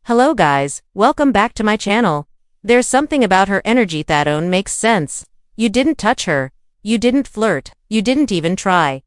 Hello guys, welcome back to my channel. There's something about her energy that don't makes sense. You didn't touch her. You didn't flirt. You didn't even try.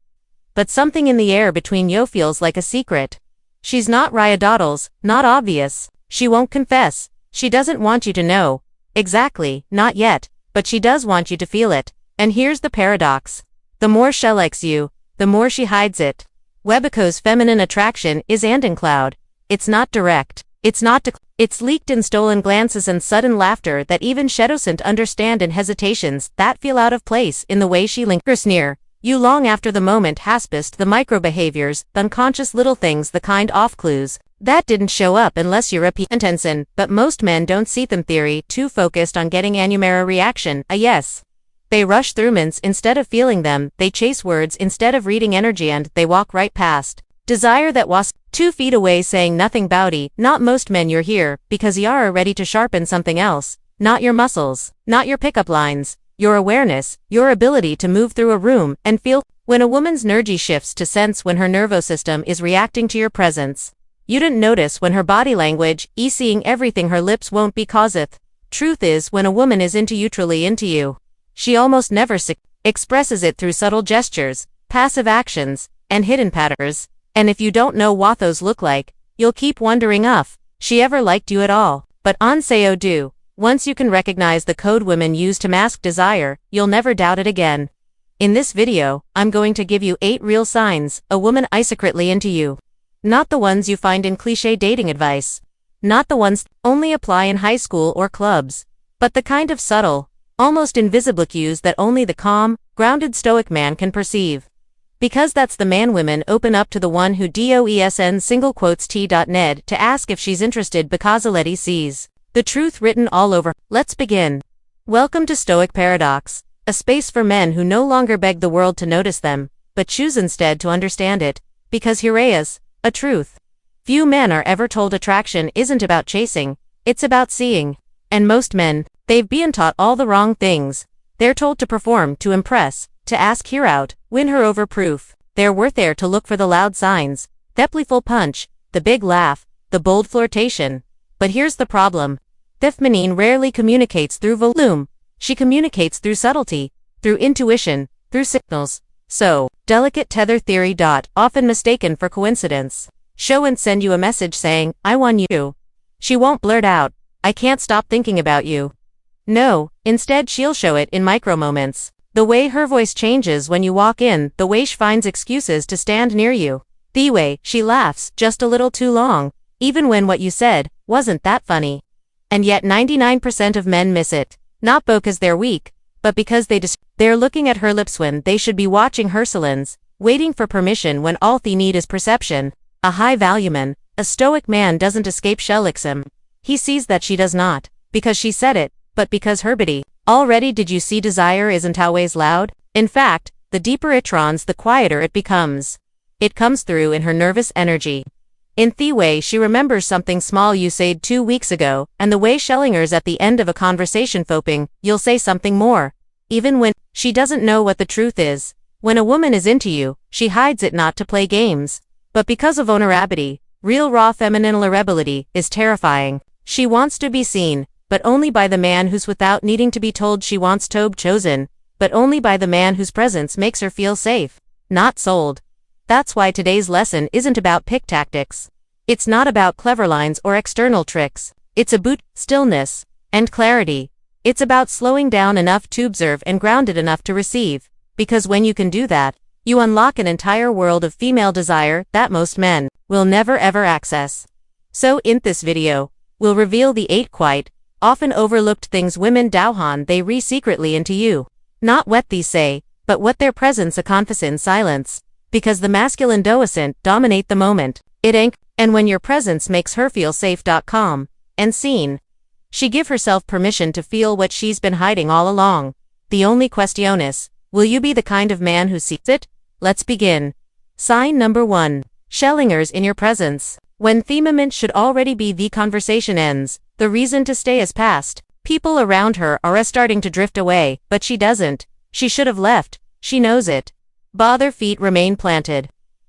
But something in the air between you feels like a secret. She's not Ryadoddles, not obvious. She won't confess. She doesn't want you to know. Exactly, not yet, but she does want you to feel it. And here's the paradox. The more she likes you, the more she hides it. Webico's feminine attraction is Andencloud. It's not direct. It's leaked in stolen glances and sudden laughter that even she doesn't understand, and hesitations that feel out of place in the way she lingers near you long after the moment has passed. The micro-behaviors, the unconscious little things, the kind of clues that didn't show up unless you're a attention, but most men don't see them. Theory, too focused on getting a reaction, a yes. They rush through mints instead of feeling them, they chase words instead of reading energy, and they walk right past desire that was 2 feet away, saying nothing bouty. Not most men. You're here because you are ready to sharpen something else. Not your muscles, not your pickup lines, your awareness, your ability to move through a room and feel. When a woman's energy shifts to sense when her nervous system is reacting to your presence. You didn't notice when her body language, seeing everything her lips won't be causeth. Truth is, when a woman is into you, truly into you, she almost never expresses it through subtle gestures, passive actions, and hidden patterns. And if you don't know what those look like, you'll keep wondering if she ever liked you at all. But on say do. Once you can recognize the code women use to mask desire, you'll never doubt it again. In this video, I'm going to give you 8 real signs a woman is secretly into you. Not the ones you find in cliché dating advice. Not the ones only apply in high school or clubs. But the kind of subtle, almost invisible cues that only the calm, grounded Stoic man can perceive. Because that's the man women open up to the one who doesn single quotes t.ned to ask if she's interested, because already sees the truth written all over. Let's begin. Welcome to Stoic Paradox, a space for men who no longer beg the world to notice them, but choose instead to understand it, because here is a truth. Few men are ever told attraction isn't about chasing, it's about seeing. And most men, they've been taught all the wrong things. They're told to perform, to impress, to ask her out, win her over proof. They're worth there to look for the loud signs, the playful punch, the big laugh, the bold flirtation. But here's the problem. The feminine rarely communicates through volume. She communicates through subtlety, through intuition, through signals. So, delicate tether theory. Often mistaken for coincidence. She won't send you a message saying, I want you. She won't blurt out, I can't stop thinking about you. No, instead she'll show it in micro moments. The way her voice changes when you walk in, the way she finds excuses to stand near you, the way she laughs just a little too long, even when what you said wasn't that funny. And yet 99% of men miss it, not because they're weak, but because they're looking at her lips when they should be watching her salons, waiting for permission when all they need is perception. A high-value man, a Stoic man doesn't escape Shelixim. He sees that she does not, because she said it, but because her body. Already did you see desire isn't always loud? In fact, the deeper it runs, the quieter it becomes. It comes through in her nervous energy. In the way she remembers something small you said 2 weeks ago, and the way she lingers at the end of a conversation hoping you'll say something more. Even when she doesn't know what the truth is. When a woman is into you, she hides it not to play games. But because of vulnerability, real raw feminine vulnerability is terrifying. She wants to be seen, but only by the man who's without needing to be told. She wants to be chosen, but only by the man whose presence makes her feel safe, not sold. That's why today's lesson isn't about pick tactics. It's not about clever lines or external tricks. It's about stillness and clarity. It's about slowing down enough to observe and grounded enough to receive. Because when you can do that, you unlock an entire world of female desire that most men will never ever access. So in this video, we'll reveal the 8 quiet, often overlooked things women douhan they secretly into you. Not what they say, but what their presence accomplishes in silence. Because the masculine doesn't dominate the moment. It ain't, and when your presence makes her feel safe, calm, and seen, she give herself permission to feel what she's been hiding all along. The only question is, will you be the kind of man who sees it? Let's begin. Sign number 1. Shellingers in your presence. When the moment should already be the conversation ends, the reason to stay is past. People around her are starting to drift away, but she doesn't. She should have left. She knows it. But their feet remain planted.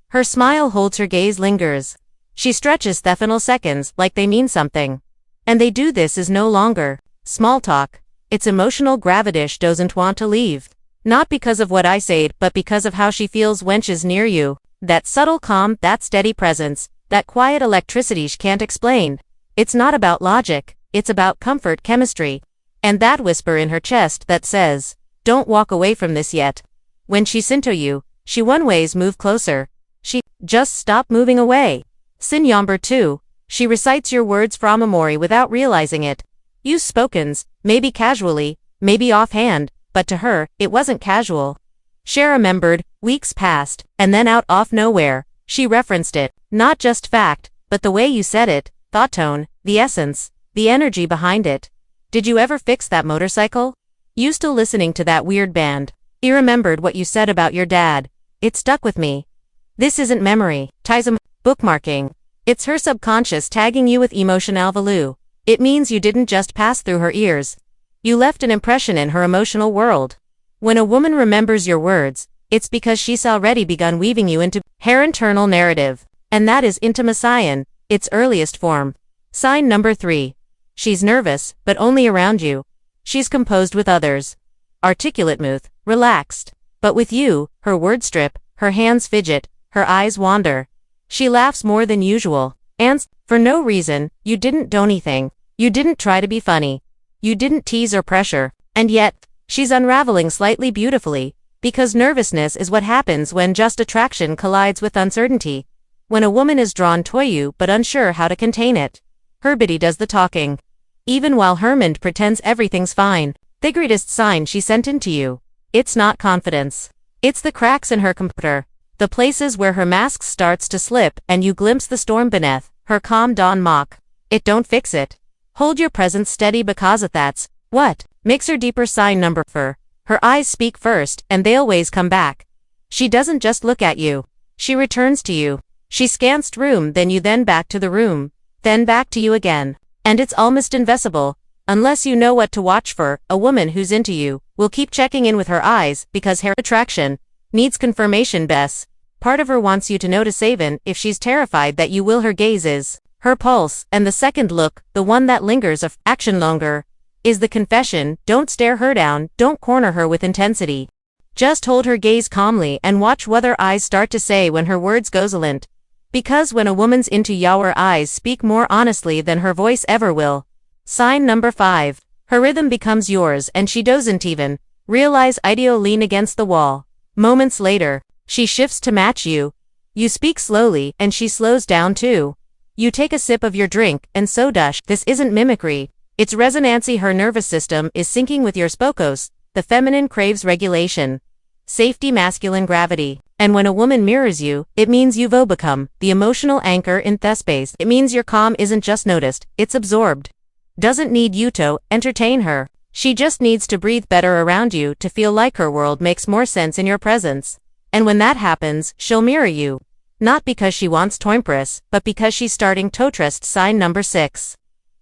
Her smile holds, her gaze lingers. She stretches the seconds like they mean something. And they do. This is no longer small talk. It's emotional. Gravitish doesn't want to leave. Not because of what I said, but because of how she feels when she's near you. That subtle calm, that steady presence, that quiet electricity she can't explain. It's not about logic, it's about comfort, chemistry. And that whisper in her chest that says, don't walk away from this yet. When she's into you, she one ways move closer. She just stop moving away. Sin Yomber 2. She recites your words from memory without realizing it. Use spokens, maybe casually, maybe offhand, but to her, it wasn't casual. She remembered, weeks passed, and then out of nowhere, she referenced it. Not just fact, but the way you said it, thought tone, the essence, the energy behind it. Did you ever fix that motorcycle? You still listening to that weird band? You remembered what you said about your dad. It stuck with me. This isn't memory, Tism, bookmarking. It's her subconscious tagging you with emotional value. It means you didn't just pass through her ears. You left an impression in her emotional world. When a woman remembers your words, it's because she's already begun weaving you into her internal narrative. And that is intimacy, its earliest form. Sign number 3. She's nervous, but only around you. She's composed with others. Articulate, smooth, relaxed. But with you, her words strip, her hands fidget, her eyes wander. She laughs more than usual. And, for no reason, you didn't do anything. You didn't try to be funny. You didn't tease or pressure. And yet, she's unraveling slightly beautifully. Because nervousness is what happens when just attraction collides with uncertainty. When a woman is drawn to you but unsure how to contain it. Her body does the talking. Even while Hermond pretends everything's fine, the greatest sign she sent into you. It's not confidence. It's the cracks in her composure. The places where her mask starts to slip and you glimpse the storm beneath, her calm dawn mock. It don't fix it. Hold your presence steady because of that's what makes her deeper. Sign number 4. Her eyes speak first and they always come back. She doesn't just look at you. She returns to you. She scans the room, then you, then back to the room, then back to you again. And it's almost invisible. Unless you know what to watch for, a woman who's into you will keep checking in with her eyes because her attraction needs confirmation. Bess. Part of her wants you to notice even if she's terrified that you will. Her gaze is her pulse, and the second look, the one that lingers of action longer, is the confession. Don't stare her down, don't corner her with intensity. Just hold her gaze calmly and watch what her eyes start to say when her words go silent. Because when a woman's into you, her eyes speak more honestly than her voice ever will. Sign number 5. Her rhythm becomes yours and she doesn't even realize it. Lean against the wall. Moments later, she shifts to match you. You speak slowly and she slows down too. You take a sip of your drink and so does. This isn't mimicry. It's resonancy. Her nervous system is syncing with your spokos. The feminine craves regulation, safety, masculine gravity. And when a woman mirrors you, it means you've become the emotional anchor in the space. It means your calm isn't just noticed, it's absorbed. Doesn't need you to entertain her. She just needs to breathe better around you to feel like her world makes more sense in your presence. And when that happens, she'll mirror you. Not because she wants to impress, but because she's starting to trust. Sign number 6.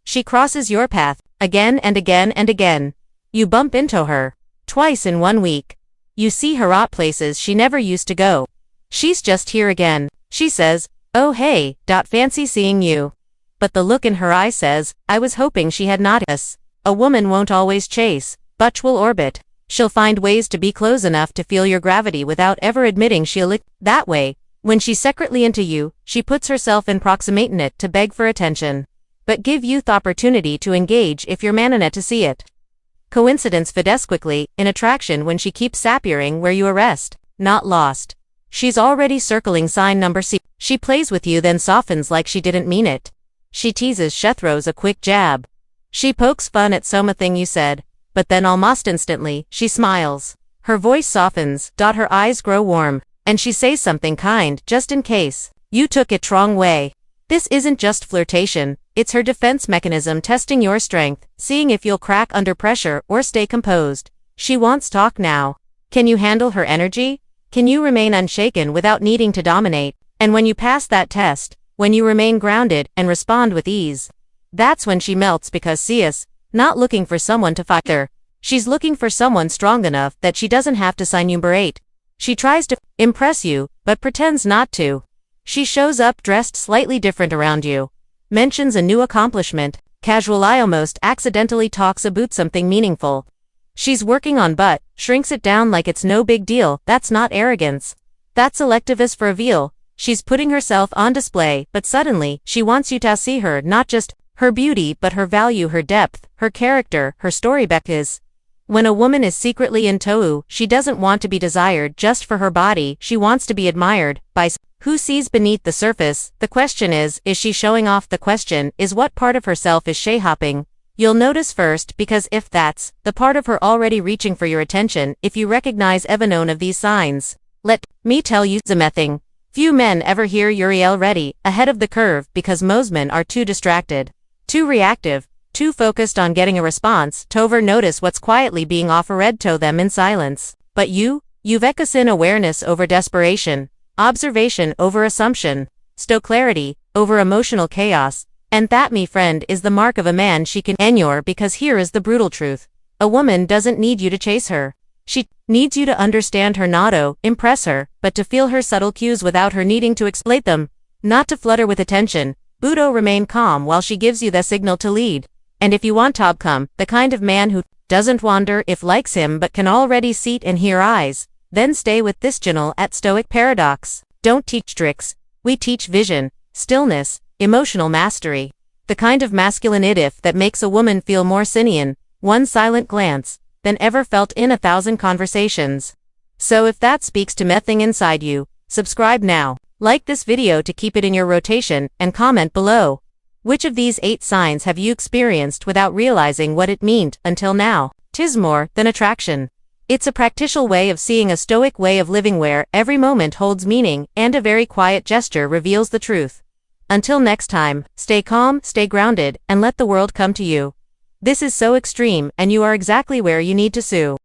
She crosses your path, again and again and again. You bump into her. Twice in 1 week. You see her at places she never used to go. She's just here again. She says, oh hey, fancy seeing you. But the look in her eye says, I was hoping she had not. A woman won't always chase, but will orbit. She'll find ways to be close enough to feel your gravity without ever admitting she'll lick. That way, when she's secretly into you, she puts herself in proximate it to beg for attention. But give you the opportunity to engage if you're man enough to see it. Coincidence fades quickly in attraction when she keeps sapphering where you arrest, not lost. She's already circling. Sign number C. She plays with you then softens like she didn't mean it. She teases, she throws a quick jab. She pokes fun at something you said, but then almost instantly, she smiles. Her voice softens, her eyes grow warm, and she says something kind just in case you took it wrong way. This isn't just flirtation, it's her defense mechanism testing your strength, seeing if you'll crack under pressure or stay composed. She wants talk now. Can you handle her energy? Can you remain unshaken without needing to dominate? And when you pass that test, when you remain grounded and respond with ease, that's when she melts because she is not looking for someone to fight her. She's looking for someone strong enough that she doesn't have to sign you berate. She tries to impress you, but pretends not to. She shows up dressed slightly different around you, mentions a new accomplishment, casually almost accidentally talks about something meaningful. She's working on but shrinks it down like it's no big deal. That's not arrogance. That's selectiveness for reveal. She's putting herself on display, but suddenly, she wants you to see her, not just her beauty but her value, her depth, her character, her story. Because when a woman is secretly in tohu, she doesn't want to be desired just for her body, she wants to be admired by who sees beneath the surface. The question is she showing off? The question is what part of herself is she hopping? You'll notice first, because if that's the part of her already reaching for your attention, if you recognize even one of these signs. Let me tell you something. Few men ever hear Uriel ready, ahead of the curve, because most men are too distracted, too reactive, too focused on getting a response, to over notice what's quietly being offered to them in silence. But you've in awareness over desperation, observation over assumption, clarity over emotional chaos, and that, me friend, is the mark of a man she can endure. Because here is the brutal truth. A woman doesn't need you to chase her. She needs you to understand her, not to impress her, but to feel her subtle cues without her needing to explain them. Not to flutter with attention, but to remain calm while she gives you the signal to lead. And if you want to become the kind of man who doesn't wonder if likes him but can already see and hear eyes, then stay with this channel at Stoic Paradox. Don't teach tricks, we teach vision, stillness, emotional mastery. The kind of masculine idif that makes a woman feel more sinian, one silent glance, than ever felt in 1,000 conversations. So if that speaks to mething inside you, subscribe now, like this video to keep it in your rotation, and comment below. Which of these 8 signs have you experienced without realizing what it meant until now? 'Tis more than attraction. It's a practical way of seeing, a stoic way of living where every moment holds meaning and a very quiet gesture reveals the truth. Until next time, stay calm, stay grounded, and let the world come to you. This is so extreme, and you are exactly where you need to sue.